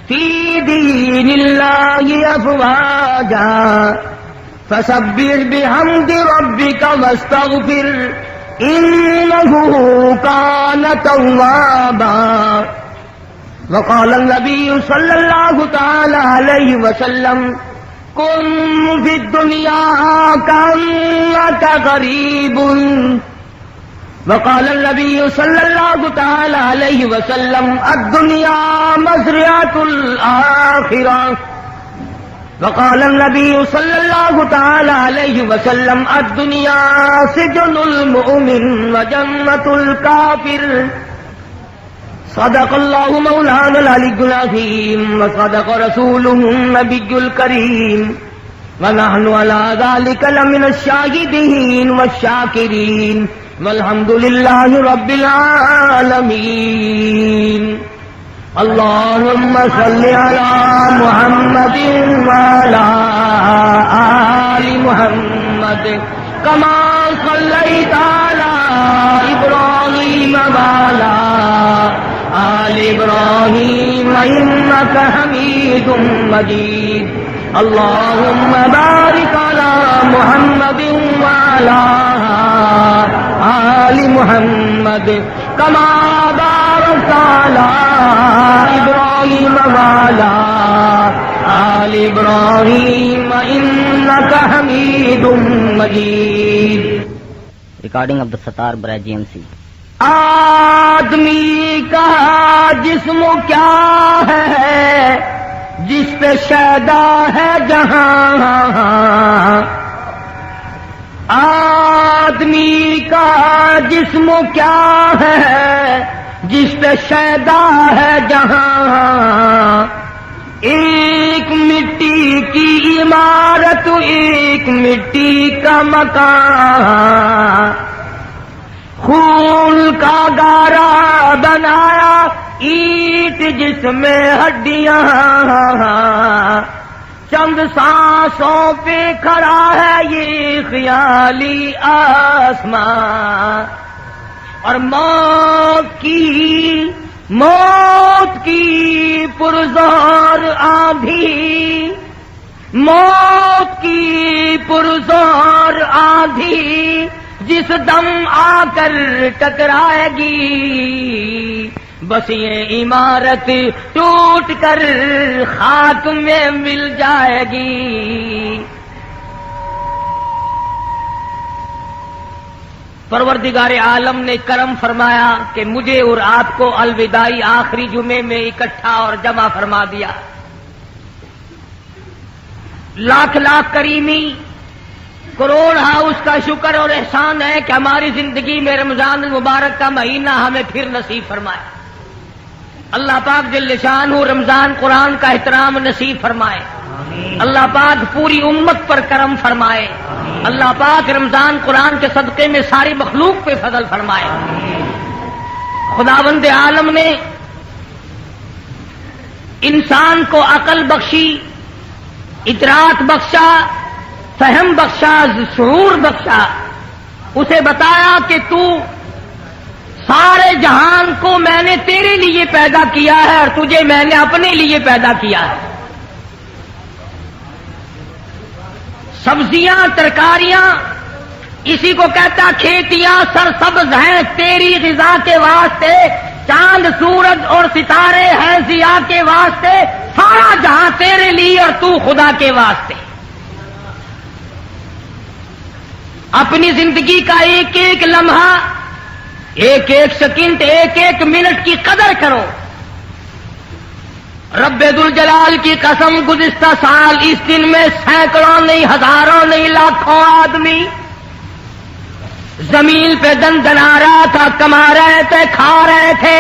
في دين الله أفواجا فسبح بحمد ربك واستغفر إنه كان توابا. وقال النبي صلى الله تعالى عليه وسلم كن في الدنيا كأنك غريب. وقال النبي صلى الله تعالى عليه وسلم الدنيا مزرعة الآخرة. وقال النبي صلى الله تعالى عليه وسلم الدنيا سجن المؤمن وجنة الكافر. صدق الله مولانا العلي العظيم وصدق رسوله النبي الكريم ونحن على ذلك لمن الشاهدين والشاكرين والحمد لله رب العالمين. اللهم صل على محمد وعلى آل محمد كما صليت على إبراهيم وعلى آل إبراهيم إنك حميد مجيد. اللهم بارك على محمد وعلى آل محمد كما باركت على إبراهيم وعلى آل إبراهيم إنك حميد مجيد. Recording of the Satar by GMC. آدمی کا جسم کیا ہے جس پہ شیدا ہے جہاں. آدمی کا جسم کیا ہے جس پہ شیدا ہے جہاں. ایک مٹی کی عمارت ایک مٹی کا مکان. خون کا گارا بنایا اینٹ جس میں ہڈیاں. چند سانسوں پہ کھڑا ہے یہ خیالی آسمان. اور موت کی پرزور آندھی موت کی پرزور آندھی جس دم آ کر ٹکرائے گی بس یہ عمارت ٹوٹ کر خاک میں مل جائے گی. پروردگار عالم نے کرم فرمایا کہ مجھے اور آپ کو الوداعی آخری جمعے میں اکٹھا اور جمع فرما دیا. لاکھ لاکھ کریمی کروڑ اس کا شکر اور احسان ہے کہ ہماری زندگی میں رمضان المبارک کا مہینہ ہمیں پھر نصیب فرمائے. اللہ پاک جل شانہ رمضان قرآن کا احترام نصیب فرمائے. اللہ پاک پوری امت پر کرم فرمائے. اللہ پاک رمضان قرآن کے صدقے میں ساری مخلوق پہ فضل فرمائے. خداوند عالم نے انسان کو عقل بخشی، ادراک بخشا، فہم بخشا، شعور بخشا. اسے بتایا کہ تو سارے جہان کو میں نے تیرے لیے پیدا کیا ہے اور تجھے میں نے اپنے لیے پیدا کیا ہے. سبزیاں، ترکاریاں، اسی کو کہتا کھیتیاں سرسبز ہیں تیری غذا کے واسطے. چاند، سورج اور ستارے ہیں ضیاء کے واسطے. سارا جہاں تیرے لیے اور تو خدا کے واسطے. اپنی زندگی کا ایک ایک لمحہ، ایک ایک سیکنڈ، ایک ایک منٹ کی قدر کرو. رب ذوالجلال کی قسم گزشتہ سال اس دن میں سینکڑوں نہیں، ہزاروں نہیں، لاکھوں آدمی زمین پہ دن دنا رہا تھا، کما رہے تھے، کھا رہے تھے،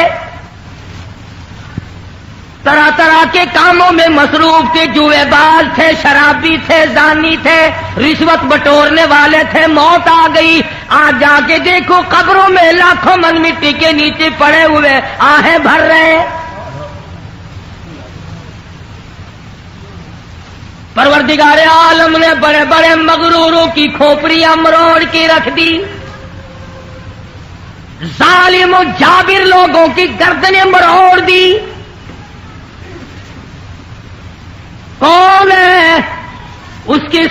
طرح طرح کے کاموں میں مصروف تھے. جوئے باز تھے، شرابی تھے، زانی تھے، رشوت بٹورنے والے تھے. موت آ گئی. آج جا کے دیکھو قبروں میں لاکھوں من مٹی کے نیچے پڑے ہوئے آہیں بھر رہے. پروردگار عالم نے بڑے بڑے مغروروں کی کھوپڑیاں مروڑ کے رکھ دی. ظالم و جابر لوگوں کی گردنیں مروڑ دی.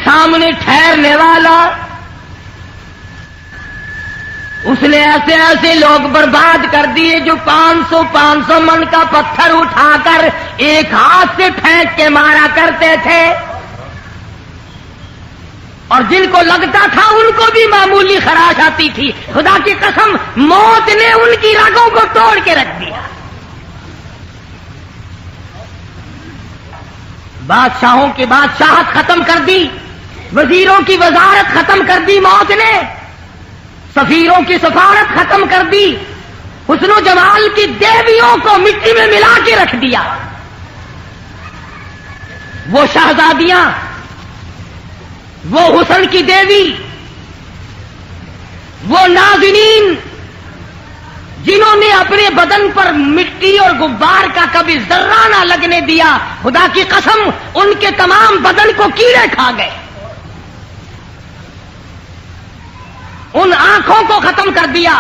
سامنے ٹھہرنے والا، اس نے ایسے ایسے لوگ برباد کر دیے جو 500 من کا پتھر اٹھا کر ایک ہاتھ سے پھینک کے مارا کرتے تھے، اور جن کو لگتا تھا ان کو بھی معمولی خراش آتی تھی۔ خدا کی قسم، موت نے ان کی رگوں کو توڑ کے رکھ دیا۔ بادشاہوں کی بادشاہت ختم کر دی، وزیروں کی وزارت ختم کر دی موت نے، سفیروں کی سفارت ختم کر دی، حسن و جمال کی دیویوں کو مٹی میں ملا کے رکھ دیا۔ وہ شہزادیاں، وہ حسن کی دیوی، وہ نازنین جنہوں نے اپنے بدن پر مٹی اور غبار کا کبھی ذرہ نہ لگنے دیا، خدا کی قسم ان کے تمام بدن کو کیڑے کھا گئے۔ ان آنکھوں کو ختم کر دیا،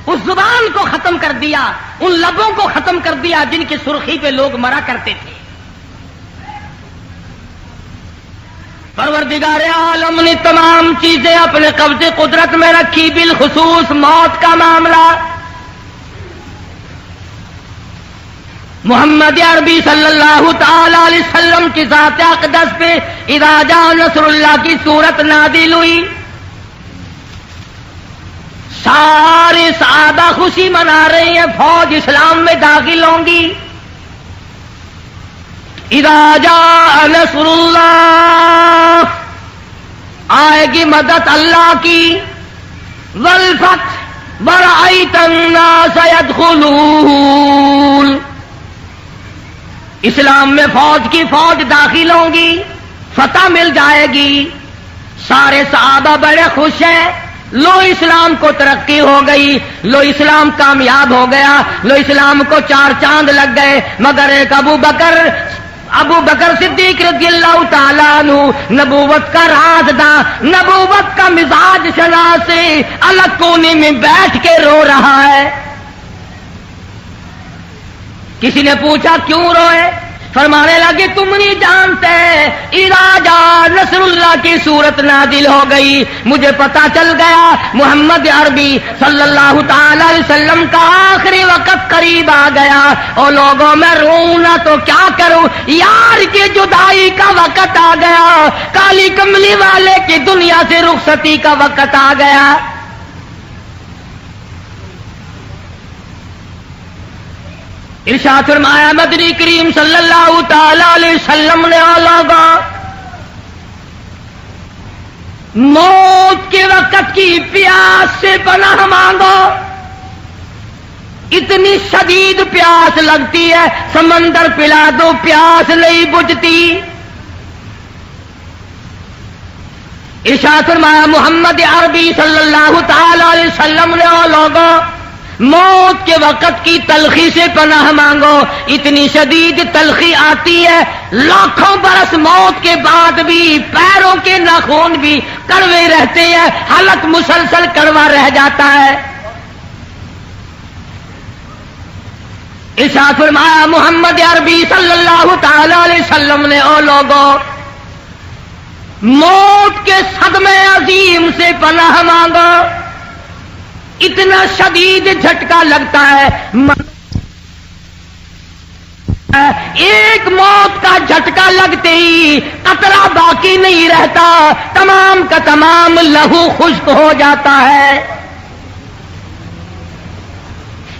اس زبان کو ختم کر دیا، ان لبوں کو ختم کر دیا جن کی سرخی پہ لوگ مرا کرتے تھے۔ پروردگار عالم نے تمام چیزیں اپنے قبضے قدرت میں رکھی، بالخصوص موت کا معاملہ۔ محمد عربی صلی اللہ تعالی علیہ وسلم کی ذات اقدس پہ اذا جاء نصر اللہ کی صورت نازل ہوئی، سارے صحابہ خوشی منا رہے ہیں، فوج اسلام میں داخل ہوں گی۔ اذا جاء نصر اللہ، آئے گی مدد اللہ کی، والفتح ورأیت الناس يدخلون، اسلام میں فوج کی فوج داخل ہوں گی، فتح مل جائے گی۔ سارے صحابہ بڑے خوش ہیں، لو اسلام کو ترقی ہو گئی، لو اسلام کامیاب ہو گیا، لو اسلام کو 4 چاند لگ گئے۔ مگر ایک ابو بکر صدیق رضی اللہ تعالیٰ عنہ، نبوت کا رازداں، نبوت کا مزاج شناس، الگ کونے میں بیٹھ کے رو رہا ہے۔ کسی نے پوچھا کیوں روئے؟ فرمانے لگے تم نہیں جانتے، اذا جاء نصر اللہ کی صورت نازل ہو گئی، مجھے پتا چل گیا محمد عربی صلی اللہ تعالی علیہ وسلم کا آخری وقت قریب آ گیا۔ اور لوگوں میں روں نہ تو کیا کروں، یار کی جدائی کا وقت آ گیا، کالی کملی والے کی دنیا سے رخصتی کا وقت آ گیا۔ ارشاد فرمایا مدنی کریم صلی اللہ تعالی علیہ وسلم نے لوگوں، موت کے وقت کی پیاس سے پناہ مانگو۔ اتنی شدید پیاس لگتی ہے، سمندر پلا دو پیاس نہیں بجھتی۔ ارشاد فرمایا محمد عربی صلی اللہ تعالی علیہ وسلم نے لوگوں، موت کے وقت کی تلخی سے پناہ مانگو۔ اتنی شدید تلخی آتی ہے، لاکھوں برس موت کے بعد بھی پیروں کے ناخن بھی کڑوے رہتے ہیں، حلق مسلسل کڑوا رہ جاتا ہے۔ ارشاد فرمایا محمد عربی صلی اللہ تعالی علیہ وسلم نے او لوگوں، موت کے صدمے عظیم سے پناہ مانگو۔ اتنا شدید جھٹکا لگتا ہے، ایک موت کا جھٹکا لگتے ہی قطرہ باقی نہیں رہتا، تمام کا تمام لہو خشک ہو جاتا ہے۔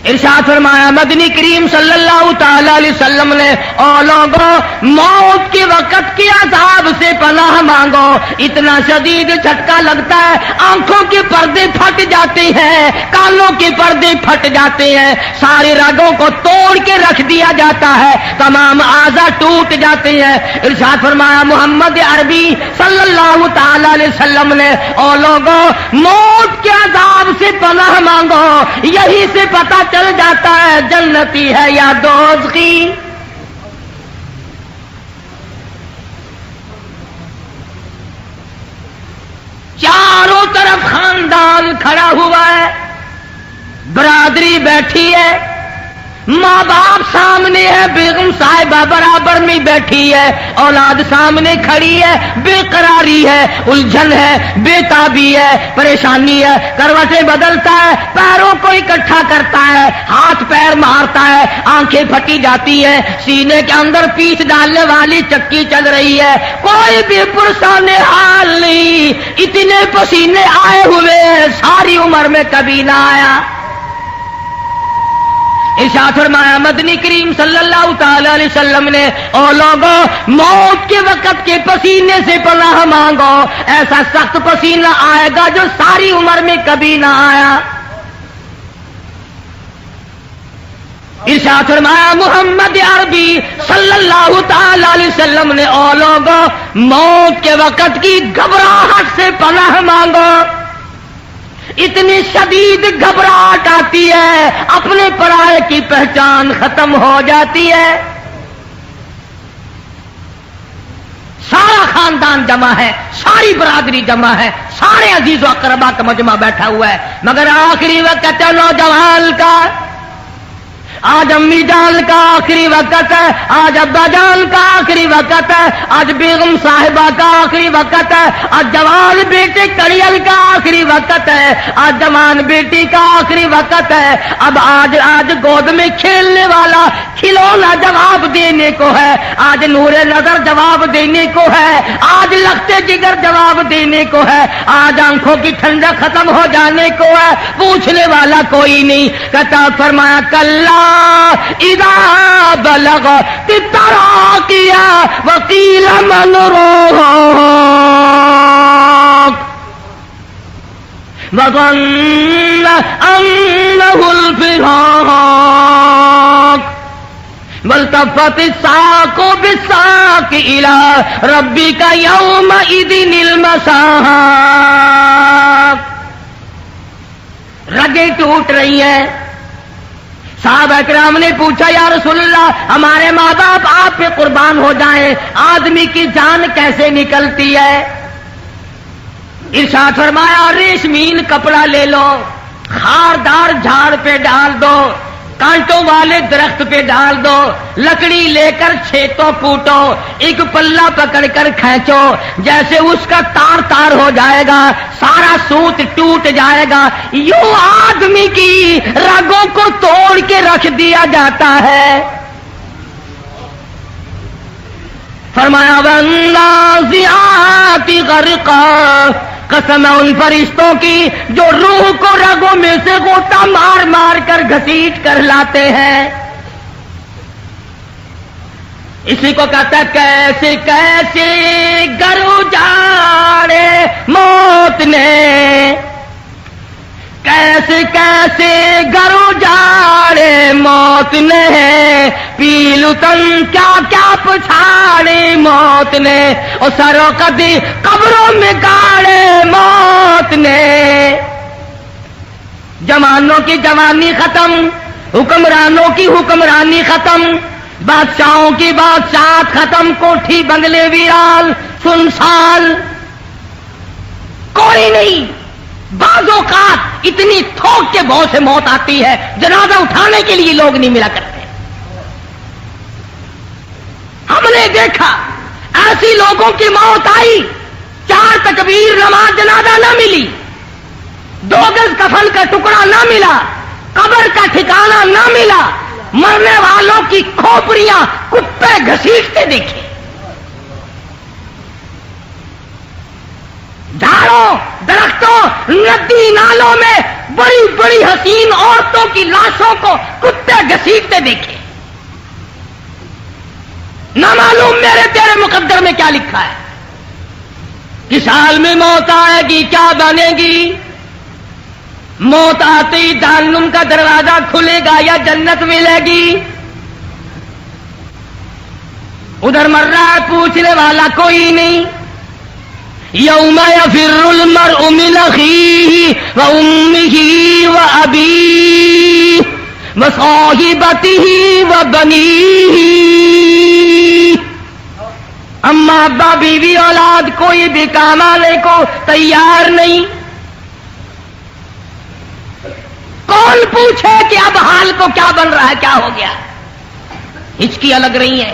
ارشاد فرمایا مدنی کریم صلی اللہ تعالی علیہ وسلم نے او لوگوں، موت کے وقت کے عذاب سے پناہ مانگو۔ اتنا شدید جھٹکا لگتا ہے، آنکھوں کے پردے پھٹ جاتے ہیں، کانوں کے پردے پھٹ جاتے ہیں، سارے رگوں کو توڑ کے رکھ دیا جاتا ہے، تمام اعضاء ٹوٹ جاتے ہیں۔ ارشاد فرمایا محمد عربی صلی اللہ تعالی علیہ وسلم نے او لوگوں، موت کے عذاب سے پناہ مانگو، یہی سے پتہ چل جاتا ہے جنتی ہے یا دوزخی۔ چاروں طرف خاندان کھڑا ہوا ہے، برادری بیٹھی ہے، ماں باپ سامنے ہے، بیگم صاحبہ برابر میں بیٹھی ہے، اولاد سامنے کھڑی ہے، بے قراری ہے، الجھن ہے، بے تابی ہے، پریشانی ہے، کروٹیں بدلتا ہے، پیروں کو اکٹھا کرتا ہے، ہاتھ پیر مارتا ہے، آنکھیں پھٹی جاتی ہے، سینے کے اندر پیس ڈالنے والی چکی چل رہی ہے، کوئی بھی پرسان حال نہیں، اتنے پسینے آئے ہوئے ساری عمر میں کبھی نہ آیا۔ ارشاد فرمایا مدنی کریم صلی اللہ تعالی علیہ وسلم نے، او لوگوں موت کے وقت کے پسینے سے پناہ مانگو، ایسا سخت پسینہ آئے گا جو ساری عمر میں کبھی نہ آیا۔ ارشاد فرمایا محمد عربی صلی اللہ تعالی علیہ وسلم نے، او لوگوں موت کے وقت کی گھبراہٹ سے پناہ مانگو، اتنی شدید گھبراہٹ آتی ہے اپنے پرائے کی پہچان ختم ہو جاتی ہے، سارا خاندان جمع ہے، ساری برادری جمع ہے، سارے عزیز و اقربا کا مجمع بیٹھا ہوا ہے، مگر آخری وقت ہے نوجوان کا، آج امی جان کا آخری وقت ہے، آج ابا جان کا آخری وقت ہے، آج بیگم صاحبہ کا آخری وقت ہے، آج جوان بیٹے کڑیل کا آخری وقت ہے، آج جوان بیٹی کا آخری وقت ہے، اب آج گود میں کھیلنے والا کھلونا جواب دینے کو ہے، آج نور نظر جواب دینے کو ہے، آج لختے جگر جواب دینے کو ہے، آج آنکھوں کی ٹھنڈک ختم ہو جانے کو ہے، پوچھنے والا کوئی نہیں۔ کہتا فرمایا کلا اذا بلغت التراقی وقیل من راق وظن انه الفراق والتفت الساق بالساق الى ربك يومئذ المساق۔ رگیں ٹوٹ رہی ہیں، صحابہ کرام نے پوچھا یا رسول اللہ ہمارے ماں باپ آپ پہ قربان ہو جائیں، آدمی کی جان کیسے نکلتی ہے؟ ارشاد فرمایا ریشمین کپڑا لے لو، خاردار جھاڑ پہ ڈال دو، کانٹوں والے درخت پہ ڈال دو، لکڑی لے کر چھیتو کوٹو، ایک پلہ پکڑ کر کھینچو، جیسے اس کا تار تار ہو جائے گا، سارا سوت ٹوٹ جائے گا، یوں آدمی کی رگوں کو توڑ کے رکھ دیا جاتا ہے۔ فرمایا والنازعات غرقا، قسم ہے ان فرشتوں کی جو روح کو رگوں میں سے غوطہ مار مار کر گھسیٹ کر لاتے ہیں۔ اسی کو کہتا ہے کیسے کیسے گر اجاڑے موت نے، کیسے کیسے گر اجاڑے موت نے، پیلتن کیا کیا پچھاڑے موت نے، اور سرو قدی قبروں میں گاڑے موت نے۔ جوانوں کی جوانی ختم، حکمرانوں کی حکمرانی ختم، بادشاہوں کی بادشاہت ختم، کوٹھی بنگلے ویران سنسان، کوئی نہیں۔ بعض اوقات اتنی تھوک کے بہو سے موت آتی ہے جنازہ اٹھانے کے لیے لوگ نہیں ملا کرتے۔ ہم نے دیکھا ایسی لوگوں کی موت آئی، 4 تکبیر نماز جنازہ نہ ملی، 2 گز کفن کا ٹکڑا نہ ملا، قبر کا ٹھکانہ نہ ملا، مرنے والوں کی کھوپڑیاں کتے گھسیٹتے دیکھے، جھاڑوں درختوں ندی نالوں میں بڑی بڑی حسین عورتوں کی لاشوں کو کتے گھسیٹتے دیکھے۔ نہ معلوم میرے تیرے مقدر میں کیا لکھا ہے، کس حال میں موت آئے گی، کیا بنے گی۔ موت آتے ہی جہنم کا دروازہ کھلے گا یا جنت ملے گی؟ ادھر مر رہا ہے پوچھنے والا کوئی نہیں۔ یوم یفر المرء من اخیہ وامہ وابیہ وصاحبتہ وبنیہ۔ اما ابا بیوی اولاد کوئی بھی کام آنے کو تیار نہیں۔ کون پوچھے کہ اب حال کو کیا بن رہا ہے، کیا ہو گیا؟ ہچکیاں لگ رہی ہیں،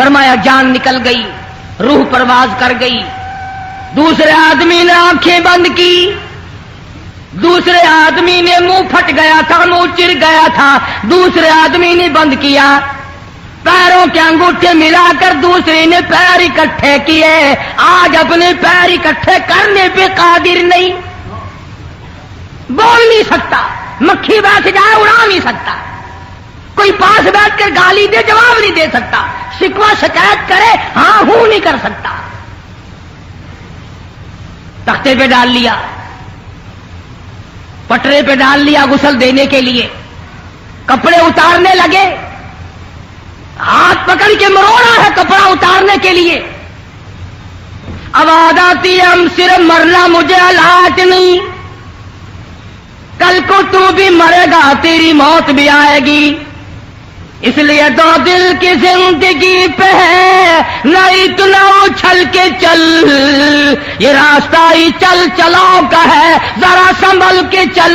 فرمایا جان نکل گئی، روح پرواز کر گئی. دوسرے آدمی نے آنکھیں بند کی، دوسرے آدمی نے منہ پھٹ گیا تھا، منہ چر گیا تھا، دوسرے آدمی نے بند کیا، پیروں کے انگوٹھے ملا کر دوسرے نے پیر اکٹھے کیے. آج اپنے پیر اکٹھے کرنے پہ قادر نہیں، بول نہیں سکتا، مکھی بیٹھ جائے اڑا نہیں سکتا، کوئی پاس بیٹھ کر گالی دے جواب نہیں دے سکتا، شکوہ شکایت کرے ہاں ہوں نہیں کر سکتا. تختے پہ ڈال لیا، پٹرے پہ ڈال لیا غسل دینے کے لیے، کپڑے اتارنے لگے، ہاتھ پکڑ کے مروڑا ہے کپڑا اتارنے کے لیے. آواز آتی ہے ہم صرف مرنا مجھے علاج نہیں، کل کو تو بھی مرے گا، تیری موت بھی آئے گی، اس لیے تو دل کی زندگی پہ ہے نہ اتنا اچھل کے چل، یہ راستہ ہی چل چلاؤ کا ہے، ذرا سنبھل کے چل.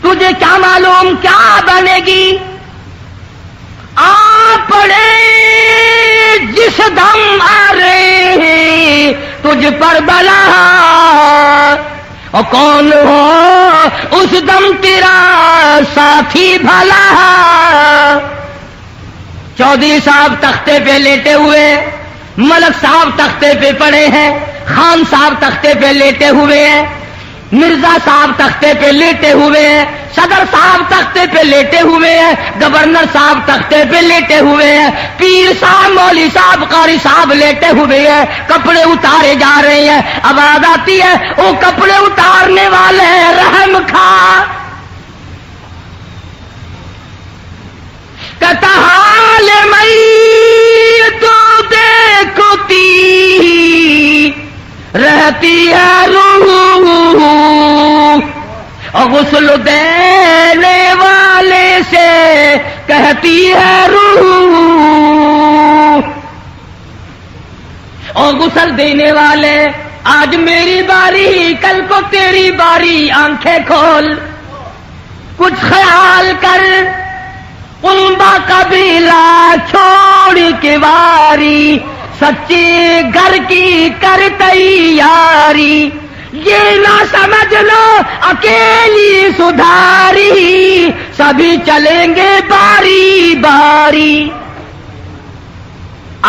تجھے کیا معلوم کیا بنے گی، آ پڑے جس دم آ رہے ہیں تجھ پر بلا، اور کون ہو اس دم تیرا ساتھی بھلا. چودھری صاحب تختے پہ لیٹے ہوئے، ملک صاحب تختے پہ پڑے ہیں، خان صاحب تختے پہ لیٹے ہوئے ہیں، مرزا صاحب تختے پہ لیٹے ہوئے ہیں، صدر صاحب تختے پہ لیٹے ہوئے ہیں، گورنر صاحب تختے پہ لیٹے ہوئے ہیں، پیر صاحب مولوی صاحب قاری صاحب لیٹے ہوئے ہیں، کپڑے اتارے جا رہے ہیں. آواز آتی ہے وہ کپڑے اتارنے والے رحم کھا، کہتا حال میں تو دیکھتی رہتی ہے روح، اور غسل دینے والے سے کہتی ہے روح، اور غسل دینے والے آج میری باری کل کو تیری باری، آنکھیں کھول کچھ خیال کر، علماء قبیلہ چھوڑ کے واری، سچے گھر کی کر تیاری، یہ نہ سمجھ لو اکیلی سدھاری، سبھی چلیں گے باری باری.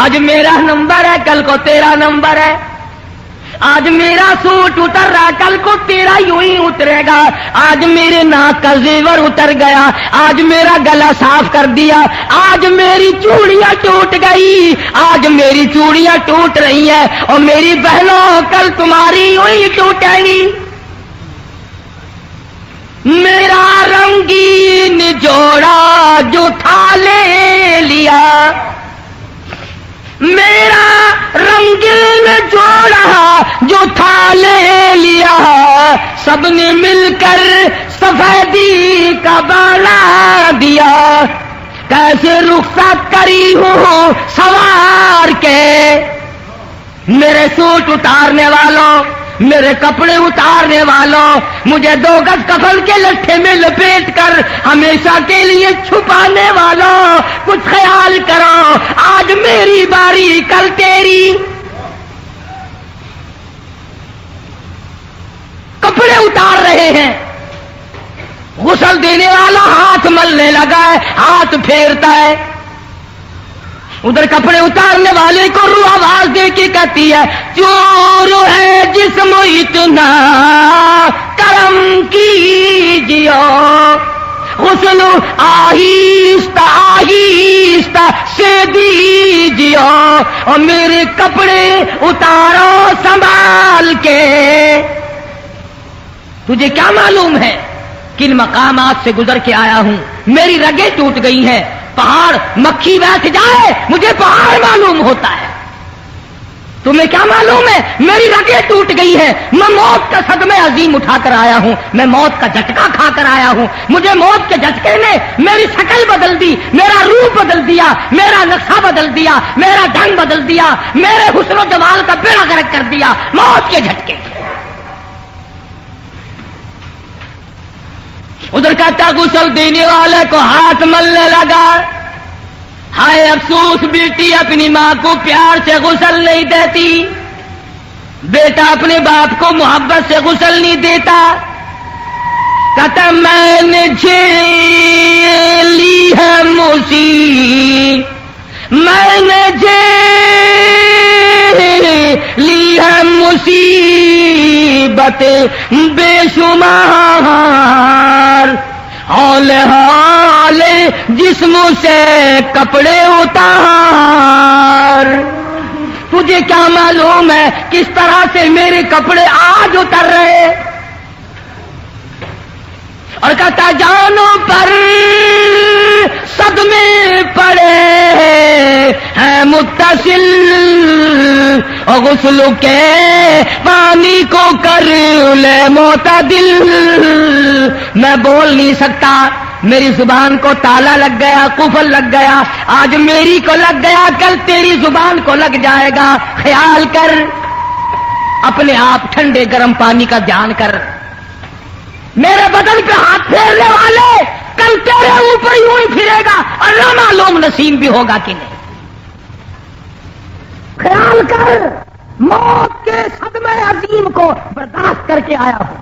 آج میرا نمبر ہے کل کو تیرا نمبر ہے، آج میرا سوٹ اتر رہا کل کو تیرا یوں ہی اترے گا. آج میرے ناک کا زیور اتر گیا، آج میرا گلا صاف کر دیا، آج میری چوڑیاں ٹوٹ گئی، آج میری چوڑیاں ٹوٹ رہی ہیں، اور میری بہنوں کل تمہاری یوں ہی ٹوٹیں گی. میرا رنگین جوڑا جو تھا لے لیا، میرا رنگین جوڑا جو تھا لے لیا، سب نے مل کر سفیدی کا بالا دیا. کیسے رخصت کری ہوں سوار کے، میرے سوٹ اتارنے والوں، میرے کپڑے اتارنے والوں، مجھے 2 گز کفن کے لٹھے میں لپیٹ کر ہمیشہ کے لیے چھپانے والوں، کچھ خیال کرو، آج میری باری کل تیری. کپڑے اتار رہے ہیں، غسل دینے والا ہاتھ ملنے لگا ہے، ہاتھ پھیرتا ہے، ادھر کپڑے اتارنے والے کو روح آواز دے کے کہتی ہے چور ہے جسم اتنا کرم کیجیو، غسل آہستہ آہستہ سے دیجیو، اور میرے کپڑے اتارو سنبھال کے. تجھے کیا معلوم ہے کن مقامات سے گزر کے آیا ہوں، میری رگیں ٹوٹ گئی ہیں، پہاڑ مکھی بیٹھ جائے مجھے پہاڑ معلوم ہوتا ہے، تمہیں کیا معلوم ہے میری رگیں ٹوٹ گئی ہیں، میں موت کا صدمہ عظیم اٹھا کر آیا ہوں، میں موت کا جھٹکا کھا کر آیا ہوں، مجھے موت کے جھٹکے نے میری شکل بدل دی، میرا روپ بدل دیا، میرا نقشہ بدل دیا، میرا ڈھنگ بدل دیا، میرے حسن و جمال کا بیڑا غرق کر دیا موت کے جھٹکے. ادھر کہتا غسل دینے والے کو ہاتھ ملنے لگا، ہائے افسوس بیٹی اپنی ماں کو پیار سے غسل نہیں دیتی، بیٹا اپنے باپ کو محبت سے غسل نہیں دیتا. کہتا میں نے جھیلی ہے مصیبت، میں نے جھیلی ہے مصیبت بے شمار، حال حال جسم سے کپڑے اتار. تجھے کیا معلوم ہے کس طرح سے میرے کپڑے آج اتر رہے؟ اور کہتا جانوں پر صدمے پڑے ہیں متصل، اور غسل کے پانی کو کر لے معتدل. میں بول نہیں سکتا، میری زبان کو تالا لگ گیا، قفل لگ گیا، آج میری کو لگ گیا، کل تیری زبان کو لگ جائے گا. خیال کر، اپنے آپ ٹھنڈے گرم پانی کا دھیان کر. میرے بدن پہ ہاتھ پھیرنے والے کل تیرے اوپر یوں ہی پھرے گا اور نہ معلوم نصیب بھی ہوگا کہ نہیں. خیال کر، موت کے صدمے عظیم کو برداشت کر کے آیا ہوں،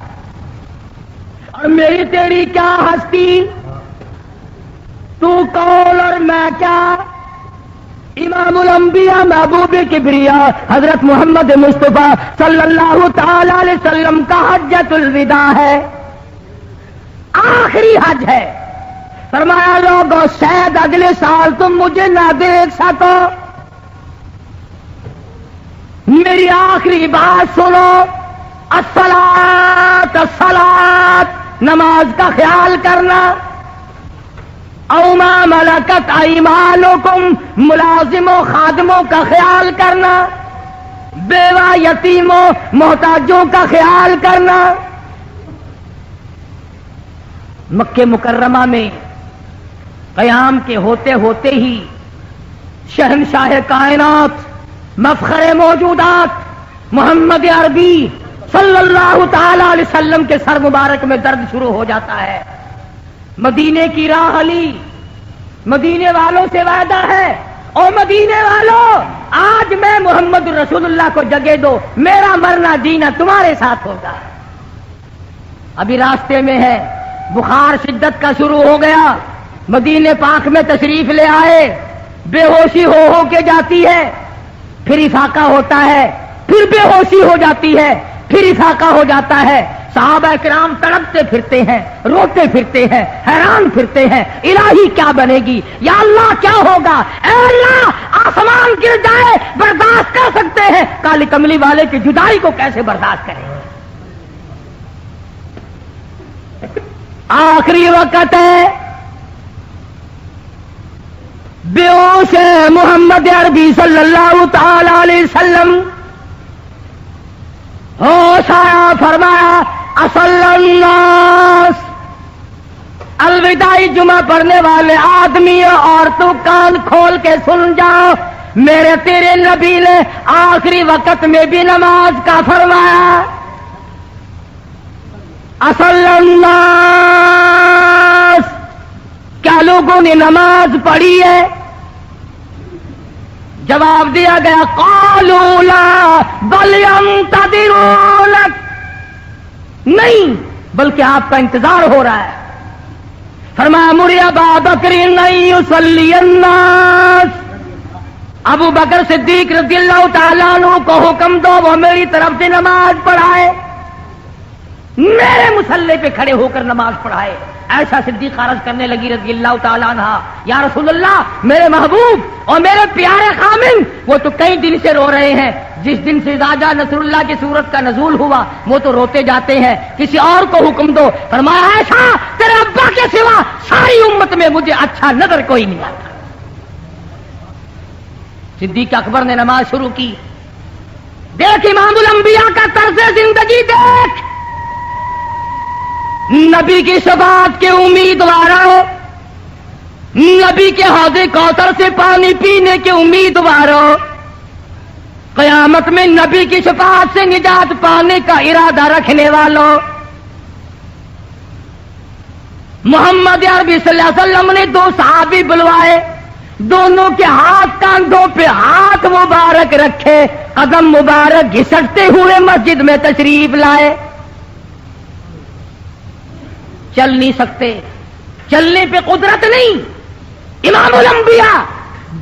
اور میری تیری کیا ہستی، تو کون اور میں کیا. امام الانبیاء محبوب کبریا حضرت محمد مصطفیٰ صلی اللہ تعالی علیہ وسلم کا حجۃ الوداع ہے، آخری حج ہے. فرمایا لوگوں شاید اگلے سال تم مجھے نہ دیکھ سکو، میری آخری بات سنو، الصلاۃ الصلاۃ، نماز کا خیال کرنا. او ما ملکت ایمانکم، ملازموں خادموں کا خیال کرنا، بیوہ یتیموں محتاجوں کا خیال کرنا. مکہ مکرمہ میں قیام کے ہوتے ہوتے ہی شہنشاہ کائنات مفخر موجودات محمد عربی صلی اللہ تعالی علیہ وسلم کے سر مبارک میں درد شروع ہو جاتا ہے. مدینے کی راہ علی، مدینے والوں سے وعدہ ہے، او مدینے والوں آج میں محمد رسول اللہ کو جگہ دو، میرا مرنا جینا تمہارے ساتھ ہوگا. ابھی راستے میں ہے، بخار شدت کا شروع ہو گیا، مدینے پاک میں تشریف لے آئے، بے ہوشی ہو کے جاتی ہے، پھر افاقہ ہوتا ہے، پھر بے ہوشی ہو جاتی ہے، پھر افاقہ ہو جاتا ہے. صحابہ کرام تڑپتے پھرتے ہیں، روتے پھرتے ہیں، حیران پھرتے ہیں، الہی کیا بنے گی، یا اللہ کیا ہوگا، اے اللہ آسمان گر جائے برداشت کر سکتے ہیں، کالی کملی والے کی جدائی کو کیسے برداشت کریں. آخری وقت ہے، بے ہوش ہے محمد عربی صلی اللہ تعالی علیہ وسلم. ہوش آیا، فرمایا اصل الناس، الوداعی جمعہ پڑھنے والے آدمی عورتوں کان کھول کے سن جاؤ، میرے تیرے نبی نے آخری وقت میں بھی نماز کا فرمایا. اصل الناس، کیا لوگوں نے نماز پڑھی ہے؟ جواب دیا گیا قالوا لا بل ينتظرونك، نہیں بلکہ آپ کا انتظار ہو رہا ہے. فرمایا مر ابا بکر ان یصلی الناس، ابو بکر صدیق رضی اللہ تعالیٰ عنہ کو حکم دو وہ میری طرف سے نماز پڑھائے، میرے مصلی پہ کھڑے ہو کر نماز پڑھائے. ایسا صدیق عرض کرنے لگی رضی اللہ تعالیٰ عنہ، یا رسول اللہ میرے محبوب اور میرے پیارے خامن وہ تو کئی دن سے رو رہے ہیں، جس دن سے راجہ نصر اللہ کی سورت کا نزول ہوا وہ تو روتے جاتے ہیں، کسی اور کو حکم دو. فرمایا ایسا تیرے ابا کے سوا ساری امت میں مجھے اچھا نظر کوئی نہیں آتا. صدیق اکبر نے نماز شروع کی. دیکھ امام الانبیاء کا طرز زندگی دیکھ، نبی کی شفاعت کے امیدواروں، نبی کے حوض کوثر سے پانی پینے کے امیدواروں، قیامت میں نبی کی شفاعت سے نجات پانے کا ارادہ رکھنے والوں، محمد عربی صلی اللہ علیہ وسلم نے دو صحابی بلوائے، دونوں کے ہاتھ کاندھوں پہ ہاتھ مبارک رکھے، قدم مبارک گھسٹتے ہوئے مسجد میں تشریف لائے. چل نہیں سکتے، چلنے پہ قدرت نہیں. امام الانبیاء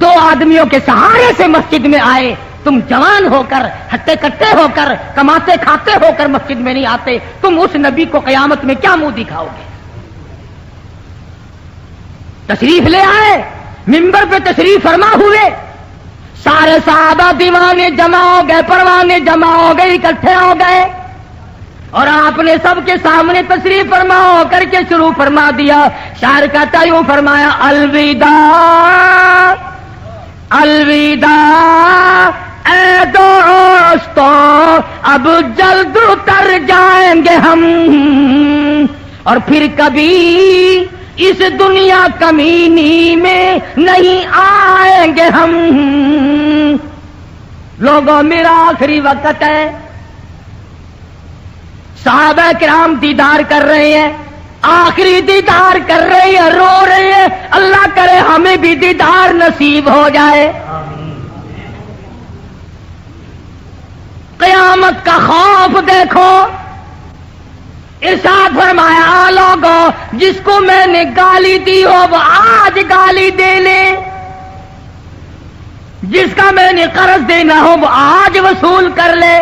2 آدمیوں کے سہارے سے مسجد میں آئے. تم جوان ہو کر، ہٹے کٹے ہو کر، کماتے کھاتے ہو کر مسجد میں نہیں آتے، تم اس نبی کو قیامت میں کیا منہ دکھاؤ گے؟ تشریف لے آئے، منبر پہ تشریف فرما ہوئے، سارے صحابہ دیوانے جمع ہو گئے، پروانے جمع ہو گئے، اکٹھے ہو گئے، اور آپ نے سب کے سامنے تشریف فرما ہو کر کے شروع فرما دیا. شاعر کہتا یوں فرمایا، الوداع الوداع اے دوستو اب جلد اتر جائیں گے ہم، اور پھر کبھی اس دنیا کمینی میں نہیں آئیں گے ہم. لوگوں میرا آخری وقت ہے. صحابہ کرام دیدار کر رہے ہیں، آخری دیدار کر رہے ہیں، رو رہے ہیں. اللہ کرے ہمیں بھی دیدار نصیب ہو جائے. قیامت کا خوف دیکھو. ارشاد فرمایا، لوگوں جس کو میں نے گالی دی ہو وہ آج گالی دے لے، جس کا میں نے قرض دینا ہو وہ آج وصول کر لے،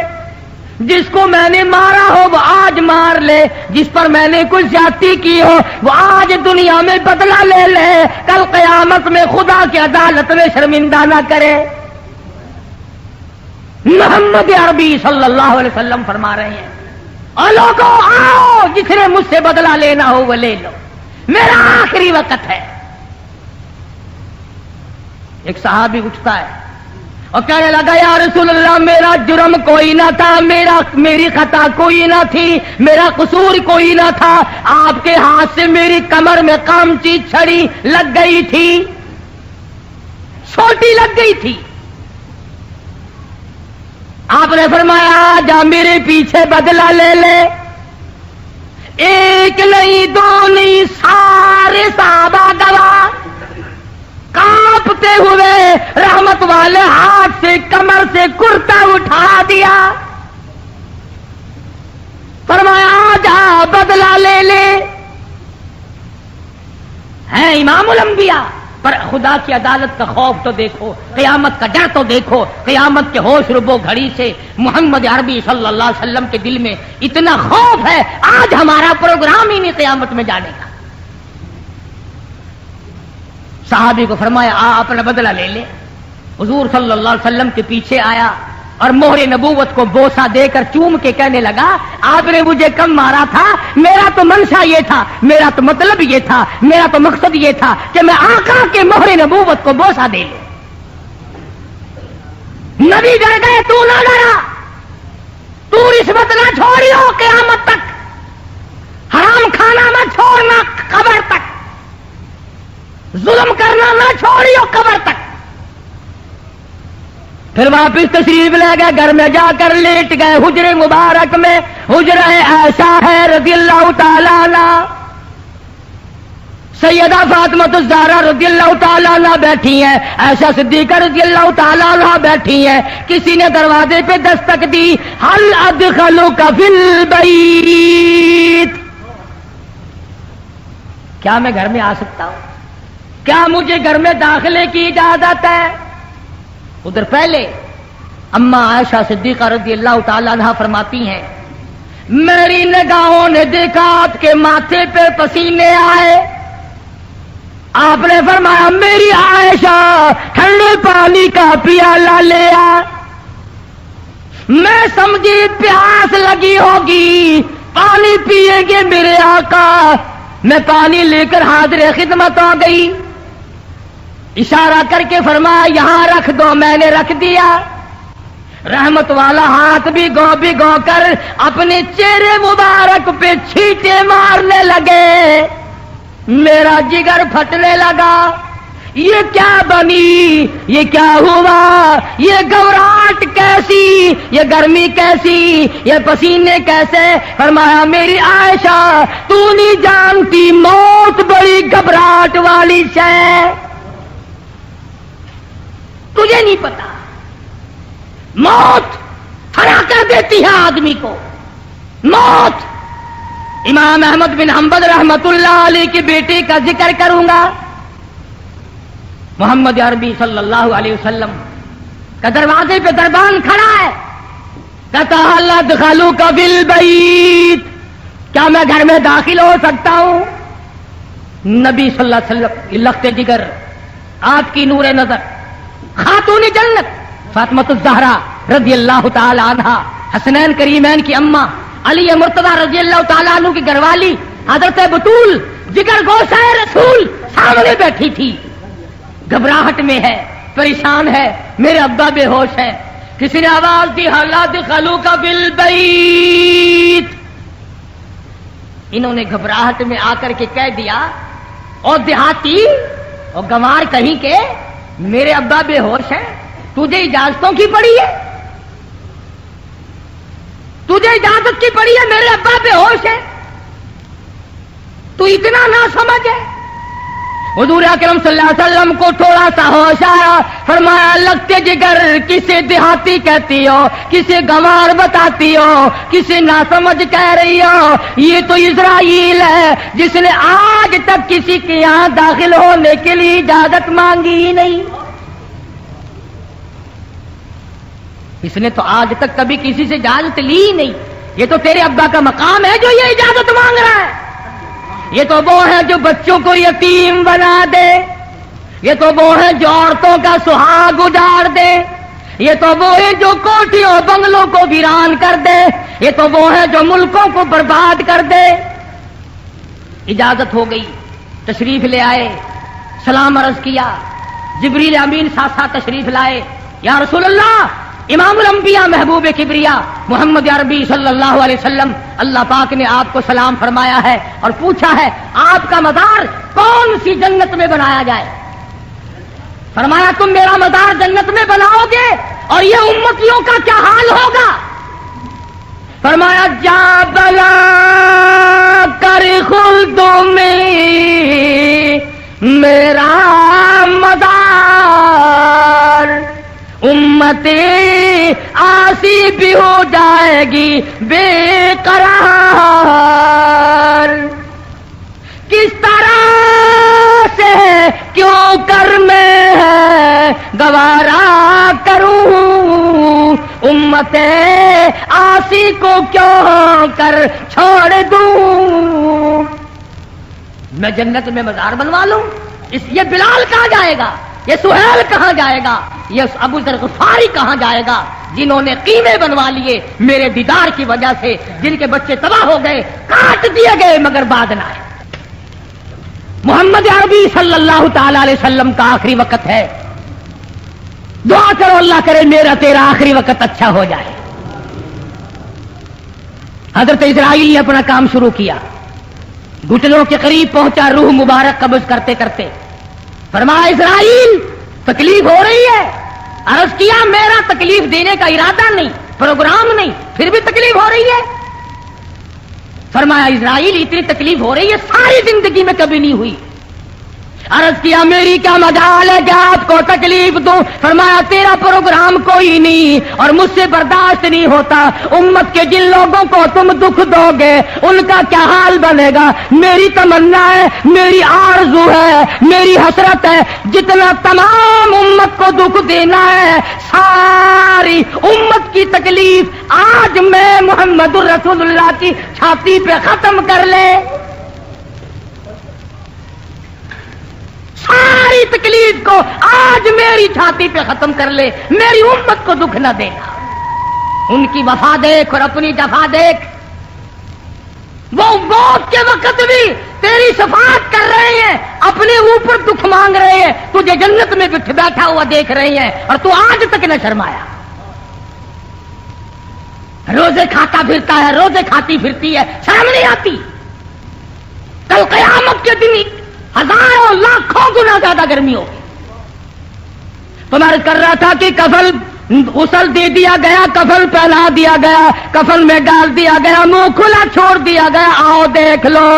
جس کو میں نے مارا ہو وہ آج مار لے، جس پر میں نے کچھ زیادتی کی ہو وہ آج دنیا میں بدلہ لے لے، کل قیامت میں خدا کی عدالت میں شرمندہ نہ کرے. محمد عربی صلی اللہ علیہ وسلم فرما رہے ہیں، اور لوگوں آؤ جس نے مجھ سے بدلہ لینا ہو وہ لے لو، میرا آخری وقت ہے. ایک صحابی اٹھتا ہے اور کہنے لگا، یا رسول اللہ میرا جرم کوئی نہ تھا، میری خطا کوئی نہ تھی، میرا قصور کوئی نہ تھا، آپ کے ہاتھ سے میری کمر میں قامچی چھڑی لگ گئی تھی، چھوٹی لگ گئی تھی. آپ نے فرمایا جا میرے پیچھے بدلہ لے لے. ایک نہیں دو نہیں سارے صحابہ گواہ کانپتے ہوئے رحمت والے ہاتھ سے کمر سے کرتا اٹھا دیا، فرمایا جا بدلہ لے لے. ہے امام الانبیاء، پر خدا کی عدالت کا خوف تو دیکھو، قیامت کا ڈر تو دیکھو. قیامت کے ہوش ربو گھڑی سے محمد عربی صلی اللہ علیہ وسلم کے دل میں اتنا خوف ہے، آج ہمارا پروگرام ہی نہیں قیامت میں جانے کا. صحابی کو فرمایا اپنا بدلہ لے لے. حضور صلی اللہ علیہ وسلم کے پیچھے آیا اور مہر نبوت کو بوسہ دے کر چوم کے کہنے لگا، آپ نے مجھے کم مارا تھا، میرا تو منشا یہ تھا، میرا تو مطلب یہ تھا، میرا تو مقصد یہ تھا کہ میں آقا کے مہر نبوت کو بوسہ دے لوں. نبی ڈر گئے، تو نہ ڈرا، تو رشوت نہ چھوڑیو قیامت تک، حرام کھانا نہ چھوڑنا قبر تک، ظلم کرنا نہ چھوڑیو قبر تک. پھر واپس تشریف لے گئے، گھر میں جا کر لیٹ گئے. حجرے مبارک میں حجرہ عائشہ ہے رضی اللہ تعالیٰ عنہ، سیدہ فاطمہ الزہرا رضی اللہ تعالیٰ عنہ بیٹھی ہیں، عائشہ صدیقہ رضی اللہ تعالیٰ عنہ بیٹھی ہیں. کسی نے دروازے پہ دستک دی، ہل ادخلک فی البیت، کیا میں گھر میں آ سکتا ہوں؟ کیا مجھے گھر میں داخلے کی اجازت ہے؟ ادھر پہلے اما عائشہ صدیقہ رضی اللہ تعالیٰ عنہ فرماتی ہیں، میری نگاہوں نے دیکھا آپ کے ماتھے پہ پسینے آئے. آپ نے فرمایا میری عائشہ ٹھنڈے پانی کا پیالہ لے آ. میں سمجھی پیاس لگی ہوگی، پانی پیئیں گے میرے آقا. میں پانی لے کر حاضر خدمت آ گئی، اشارہ کر کے فرمایا یہاں رکھ دو. میں نے رکھ دیا. رحمت والا ہاتھ بھی گو کر اپنے چہرے مبارک پہ چھینٹے مارنے لگے. میرا جگر پھٹنے لگا. یہ کیا بنی، یہ کیا ہوا، یہ گھبراہٹ کیسی، یہ گرمی کیسی، یہ پسینے کیسے؟ فرمایا میری عائشہ تو نہیں جانتی موت بڑی گھبراہٹ والی شے. نہیں پتا. موت ہرا کر دیتی ہے آدمی کو. موت. امام احمد بن حنبل رحمت اللہ علیہ کی بیٹی کا ذکر کروں گا. محمد عربی صلی اللہ علیہ وسلم کا دروازے پہ دربان کھڑا ہے. کہتا اللہ دخلوا کا بالبیت, کیا میں گھر میں داخل ہو سکتا ہوں؟ نبی صلی اللہ علیہ وسلم لخت جگر, آپ کی نور نظر, خاتون جنت فاطمۃ الزہرا رضی اللہ تعالی عنہا, حسنین کریمین کی اماں, علی مرتضی رضی اللہ تعالیٰ عنہ کی گھر والی حضرت بطول جگر گوشہ رسول سامنے بیٹھی تھی. گھبراہٹ میں ہے, پریشان ہے, میرے ابا بے ہوش ہے. کسی نے آواز دی حلا دخلوا کا بالبیت. انہوں نے گھبراہٹ میں آ کر کے کہہ دیا, اور دیہاتی اور گنوار کہیں کے, میرے ابا بے ہوش ہے, تجھے اجازتوں کی پڑی ہے, تجھے اجازت کی پڑی ہے, میرے ابا بے ہوش ہے, تو اتنا نہ سمجھ ہے. حضور اکرم صلی اللہ علیہ وسلم کو تھوڑا سا ہوش آیا, فرمایا لگتے جگر کسے دیہاتی کہتی ہو, کسے گنوار بتاتی ہو, کسے ناسمجھ کہہ رہی ہو؟ یہ تو اسرائیل ہے جس نے آج تک کسی کے یہاں داخل ہونے کے لیے اجازت مانگی ہی نہیں. اس نے تو آج تک کبھی کسی سے اجازت لی ہی نہیں. یہ تو تیرے ابا کا مقام ہے جو یہ اجازت مانگ رہا ہے. یہ تو وہ ہے جو بچوں کو یتیم بنا دے, یہ تو وہ ہے جو عورتوں کا سہاگ اجاڑ دے, یہ تو وہ ہے جو کوٹھیوں بنگلوں کو ویران کر دے, یہ تو وہ ہے جو ملکوں کو برباد کر دے. اجازت ہو گئی, تشریف لے آئے, سلام عرض کیا, جبریل امین ساتھ ساتھ تشریف لائے. یا رسول اللہ, امام الانبیاء محبوب کبریا محمد عربی صلی اللہ علیہ وسلم, اللہ پاک نے آپ کو سلام فرمایا ہے اور پوچھا ہے آپ کا مزار کون سی جنت میں بنایا جائے. فرمایا تم میرا مزار جنت میں بناؤ گے اور یہ امتیوں کا کیا حال ہوگا؟ فرمایا جا بلا کر خلد میں میرا مزار, امت آسی بھی ہو جائے گی بے قرار. کس طرح سے کیوں کر میں گوارا کروں, امت آسی کو کیوں کر چھوڑ دوں. میں جنت میں مزار بنوا لوں, یہ بلال کہاں جائے گا, یہ سہیل کہاں جائے گا, یہ ابو ذر غفاری کہاں جائے گا, جنہوں نے قیمے بنوا لیے میرے دیدار کی وجہ سے, جن کے بچے تباہ ہو گئے, کاٹ دیے گئے مگر بعد نہ آئے. محمد عربی صلی اللہ تعالی علیہ وسلم کا آخری وقت ہے. دعا کرو اللہ کرے میرا تیرا آخری وقت اچھا ہو جائے. حضرت اسرائیل نے اپنا کام شروع کیا, گھٹنوں کے قریب پہنچا, روح مبارک قبض کرتے کرتے فرمایا اسرائیل تکلیف ہو رہی ہے. عرض کیا میرا تکلیف دینے کا ارادہ نہیں, پروگرام نہیں, پھر بھی تکلیف ہو رہی ہے. فرمایا اسرائیل اتنی تکلیف ہو رہی ہے ساری زندگی میں کبھی نہیں ہوئی. عرض کیا میری کیا مجال ہے کہ آپ کو تکلیف دوں؟ فرمایا تیرا پروگرام کوئی نہیں اور مجھ سے برداشت نہیں ہوتا. امت کے جن لوگوں کو تم دکھ دو گے ان کا کیا حال بنے گا؟ میری تمنا ہے, میری آرزو ہے, میری حسرت ہے, جتنا تمام امت کو دکھ دینا ہے ساری امت کی تکلیف آج میں محمد الرسول اللہ کی چھاتی پہ ختم کر لے. ساری تکلیف کو آج میری چھاتی پہ ختم کر لے, میری امت کو دکھ نہ دینا. ان کی وفا دیکھ اور اپنی جفا دیکھ. وہ موت کے وقت بھی تیری شفاعت کر رہے ہیں, اپنے اوپر دکھ مانگ رہے ہیں, تجھے جنت میں بیٹھا ہوا دیکھ رہے ہیں اور تو آج تک نہ شرمایا. روزے کھاتا پھرتا ہے, روزے کھاتی پھرتی ہے, شرم نہیں آتی. کل قیامت کے دن ہزاروں لاکھوں گنا زیادہ گرمی ہوگی. تو میں عرض کر رہا تھا کہ کفن غسل دے دیا گیا, کفن پہنا دیا گیا, کفن میں ڈال دیا گیا, منہ کھلا چھوڑ دیا گیا, آؤ دیکھ لو.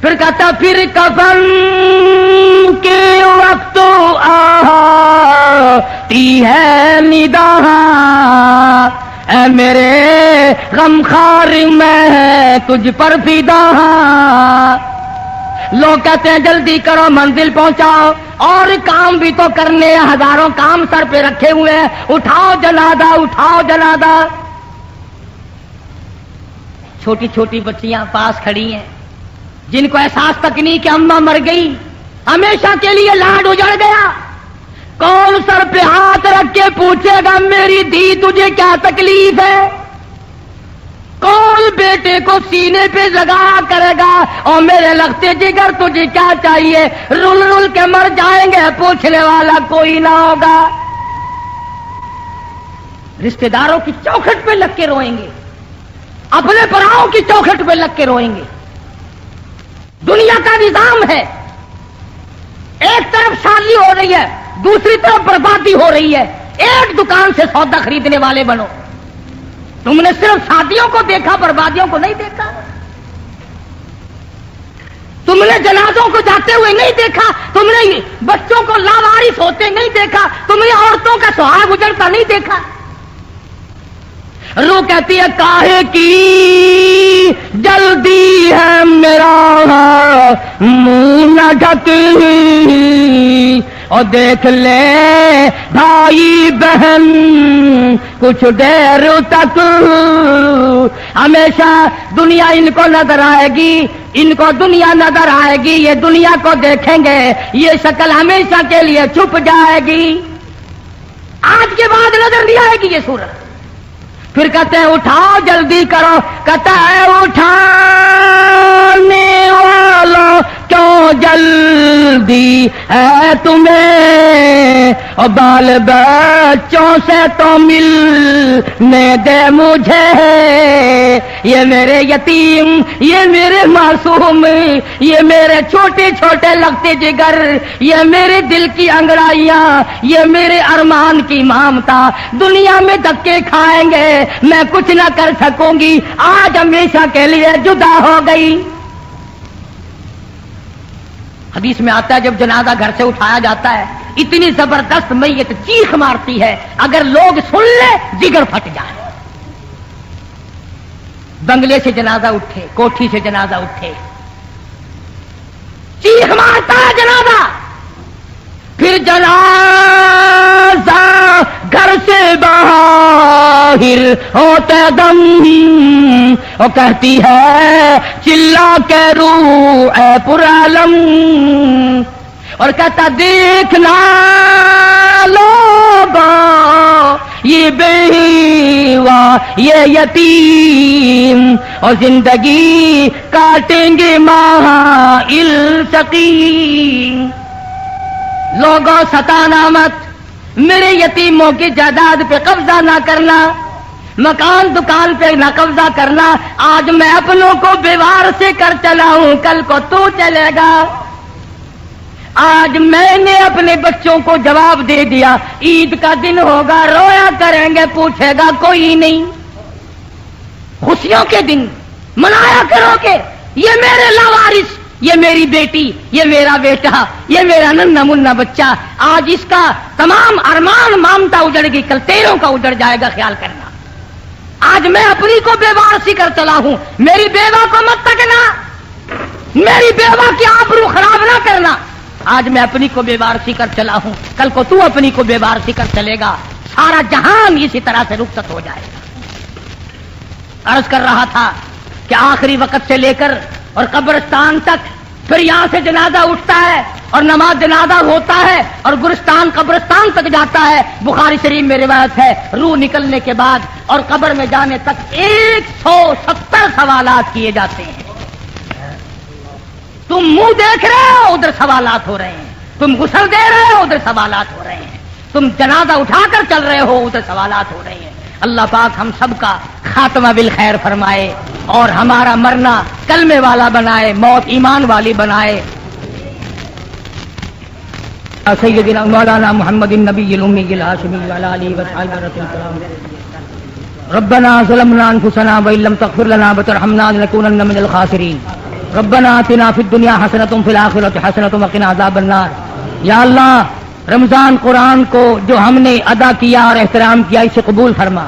پھر کہتا پھر کفن کے وقت آتی ہے ندا اے میرے غمخوار میں تجھ پر فدا. لوگ کہتے ہیں جلدی کرو منزل پہنچاؤ اور کام بھی تو کرنے ہیں, ہزاروں کام سر پہ رکھے ہوئے ہیں, اٹھاؤ جنازہ اٹھاؤ جنازہ. چھوٹی چھوٹی بچیاں پاس کھڑی ہیں جن کو احساس تک نہیں کہ اماں مر گئی, ہمیشہ کے لیے لاڈ اجڑ گیا. کون سر پہ ہاتھ رکھ کے پوچھے گا میری دھی تجھے کیا تکلیف ہے؟ کون بیٹے کو سینے پہ لگا کرے گا اور میرے لگتے جگر تجھے کیا چاہیے؟ رول رول کے مر جائیں گے, پوچھنے والا کوئی نہ ہوگا. رشتہ داروں کی چوکھٹ پہ لگ کے روئیں گے, اپنے پراؤں کی چوکھٹ پہ لگ کے روئیں گے. دنیا کا نظام ہے, ایک طرف شادی ہو رہی ہے, دوسری طرف بربادی ہو رہی ہے. ایک دکان سے سودا خریدنے والے بنو. تم نے صرف شادیوں کو دیکھا, بربادیوں کو نہیں دیکھا. تم نے جنازوں کو جاتے ہوئے نہیں دیکھا, تم نے بچوں کو لاوارث ہوتے نہیں دیکھا, تم نے عورتوں کا سہاگ اجڑتا نہیں دیکھا. روح کہتی ہے کاہے کی جلدی ہے میرا منہ نہ ڈھک, اور دیکھ لے بھائی بہن کچھ دیر تک. ہمیشہ دنیا ان کو نظر آئے گی, ان کو دنیا نظر آئے گی, یہ دنیا کو دیکھیں گے, یہ شکل ہمیشہ کے لیے چھپ جائے گی. آج کے بعد نظر نہیں آئے گی یہ صورت. پھر کہتے ہیں اٹھاؤ جلدی کرو, کہتا ہے اٹھانے والوں کیوں جلدی ہے تمہیں, اور بال بچوں سے تو ملنے دے مجھے. یہ میرے یتیم, یہ میرے معصوم, یہ میرے چھوٹے چھوٹے لگتے جگر, یہ میرے دل کی انگڑائیاں, یہ میرے ارمان کی مامتا دنیا میں دھکے کھائیں گے, میں کچھ نہ کر سکوں گی, آج ہمیشہ کے لیے جدا ہو گئی. حدیث میں آتا ہے جب جنازہ گھر سے اٹھایا جاتا ہے اتنی زبردست میت چیخ مارتی ہے, اگر لوگ سن لے جگر پھٹ جائے. بنگلے سے جنازہ اٹھے, کوٹھی سے جنازہ اٹھے, چیخ مارتا ہے جنازہ. پھر جنازہ گھر سے باہر ہوتے دم اور کہتی ہے چلا کے روح اے پرعالم, اور کہتا دیکھنا لوگوں یہ بیوہ یہ یتیم, اور زندگی کاٹیں گے مائل سقیم. لوگوں ستانا مت, میرے یتیموں کی جائیداد پہ قبضہ نہ کرنا, مکان دکان پہ نہ قبضہ کرنا. آج میں اپنوں کو بیوار سے کر چلا ہوں, کل کو تو چلے گا. آج میں نے اپنے بچوں کو جواب دے دیا, عید کا دن ہوگا رویا کریں گے, پوچھے گا کوئی نہیں. خوشیوں کے دن منایا کرو کہ یہ میرے لاوارث, یہ میری بیٹی, یہ میرا بیٹا, یہ میرا ننھا منا بچہ, آج اس کا تمام ارمان مامتا اجڑ گئی, کل تیروں کا اجڑ جائے گا, خیال کرنا. آج میں اپنی کو بیوار سی کر چلا ہوں, میری بیوہ کو مت تکنا, میری بیوہ کی آبرو خراب نہ کرنا. آج میں اپنی کو بیوار سی کر چلا ہوں, کل کو تو اپنی کو بیوار سی کر چلے گا, سارا جہان اسی طرح سے رخصت ہو جائے گا. عرض کر رہا تھا کہ آخری وقت سے لے کر اور قبرستان تک, پھر یہاں سے جنازہ اٹھتا ہے اور نماز جنازہ ہوتا ہے اور گلستان قبرستان تک جاتا ہے. بخاری شریف میں روایت ہے روح نکلنے کے بعد اور قبر میں جانے تک 170 سوالات کیے جاتے ہیں. تم منہ دیکھ رہے ہو ادھر سوالات ہو رہے ہیں, تم غسل دے رہے ہو ادھر سوالات ہو رہے ہیں, تم جنازہ اٹھا کر چل رہے ہو ادھر سوالات ہو رہے ہیں. اللہ پاک ہم سب کا خاتمہ بالخیر فرمائے اور ہمارا مرنا کلمے والا بنائے, موت ایمان والی بنائے. سیدنا مولانا محمد النبی الأمی الہاشمی وعلی آلہ وصحبہ وسلم. ربنا ظلمنا انفسنا وإن لم تغفر لنا وترحمنا لنكونن من الخاسرین. ربنا آتنا فی الدنیا حسنۃ وفی الآخرۃ حسنۃ وقنا عذاب النار. یا اللہ رمضان قرآن کو جو ہم نے ادا کیا اور احترام کیا اسے قبول فرما.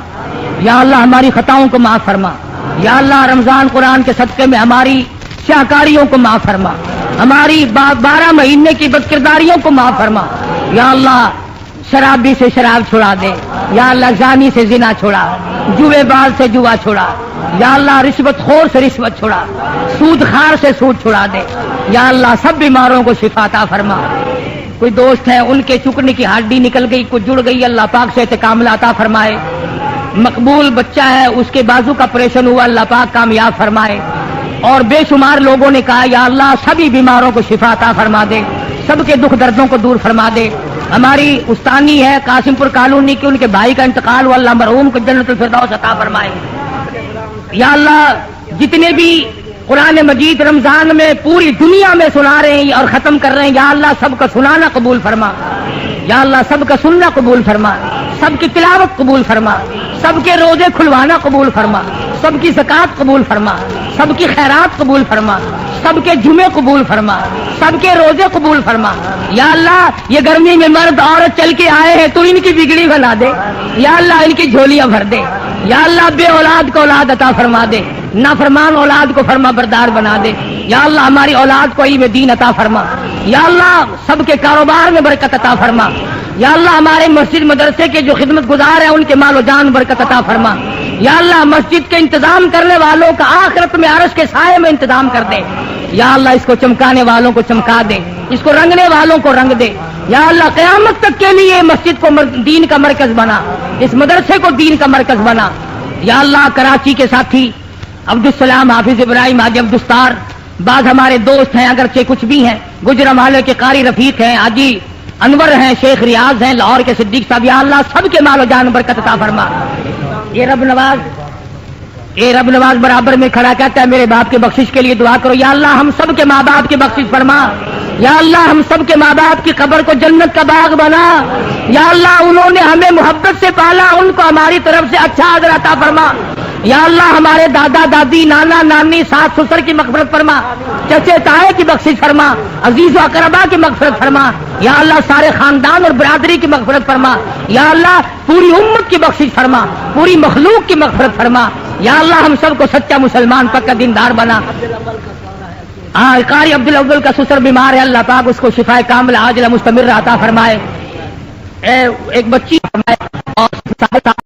یا اللہ ہماری خطاؤں کو معاف فرما. یا اللہ رمضان قرآن کے صدقے میں ہماری شاکاریوں کو معاف فرما, ہماری 12 مہینے کی بدکرداریوں کو معاف فرما. یا اللہ شرابی سے شراب چھڑا دے. یا اللہ زانی سے زنا چھوڑا, جوے باز سے جوا چھوڑا. یا اللہ رشوت خور سے رشوت چھوڑا, سود خار سے سود چھڑا دے. یا اللہ سب بیماروں کو شفا عطا فرما. کوئی دوست ہے ان کے چکنے کی ہڈی نکل گئی, کچھ جڑ گئی, اللہ پاک سے کاملہ عطا فرمائے. مقبول بچہ ہے اس کے بازو کا آپریشن ہوا, اللہ پاک کامیاب فرمائے. اور بے شمار لوگوں نے کہا یا اللہ سبھی بیماروں کو شفا عطا فرما دے, سب کے دکھ دردوں کو دور فرما دے. ہماری استانی ہے قاسم پور کالونی کی, ان کے بھائی کا انتقال ہوا, اللہ مرحوم کو جنت الفردوس عطا فرمائے. یا اللہ جتنے بھی قرآن مجید رمضان میں پوری دنیا میں سنا رہے ہیں اور ختم کر رہے ہیں, یا اللہ سب کا سنانا قبول فرما. یا اللہ سب کا سننا قبول فرما, سب کی تلاوت قبول فرما, سب کے روزے کھلوانا قبول فرما, سب کی زکات قبول فرما, سب کی خیرات قبول فرما, سب کے جمعے قبول فرما, سب کے روزے قبول فرما. یا اللہ یہ گرمی میں مرد عورت چل کے آئے ہیں تو ان کی بگڑی بنا دے. یا اللہ ان کی جھولیاں بھر دے. یا اللہ بے اولاد کو اولاد عطا فرما دے, نافرمان اولاد کو فرما بردار بنا دے. یا اللہ ہماری اولاد کو علم دین عطا فرما. یا اللہ سب کے کاروبار میں برکت عطا فرما. یا اللہ ہمارے مسجد مدرسے کے جو خدمت گزار ہیں ان کے مال و جان برکت عطا فرما. یا اللہ مسجد کے انتظام کرنے والوں کا آخرت میں عرش کے سائے میں انتظام کر دے. یا اللہ اس کو چمکانے والوں کو چمکا دے, اس کو رنگنے والوں کو رنگ دے. یا اللہ قیامت تک کے لیے مسجد کو دین کا مرکز بنا, اس مدرسے کو دین کا مرکز بنا. یا اللہ کراچی کے ساتھی عبدالسلام حافظ ابراہیم حاجی عبدالستار, بعض ہمارے دوست ہیں اگرچہ کچھ بھی ہیں, گجرانوالے کے قاری رفیق ہیں, حاجی انور ہیں, شیخ ریاض ہیں, لاہور کے صدیق صاحب. یا اللہ سب کے مال و جان برکت عطا فرما. یہ رب نواز برابر میں کھڑا کہتا ہے میرے باپ کے بخشش کے لیے دعا کرو. یا اللہ ہم سب کے ماں باپ کی بخشش فرما. یا اللہ ہم سب کے ماں باپ کی قبر کو جنت کا باغ بنا. یا اللہ انہوں نے ہمیں محبت سے پالا, ان کو ہماری طرف سے اچھا اجر عطا فرما. یا اللہ ہمارے دادا دادی نانا نانی ساس سسر کی مغفرت فرما, چچے تائے کی بخشش فرما, عزیز و اقربا کی مغفرت فرما. یا اللہ سارے خاندان اور برادری کی مغفرت فرما. یا اللہ پوری امت کی بخشش فرما, پوری مخلوق کی مغفرت فرما. یا اللہ ہم سب کو سچا مسلمان پکا دیندار بنا. قاری عبدالعبدل کا سسر بیمار ہے, اللہ پاک اس کو شفاء کاملہ عاجلہ مستمر عطا فرمائے. ایک بچی فرمائے اور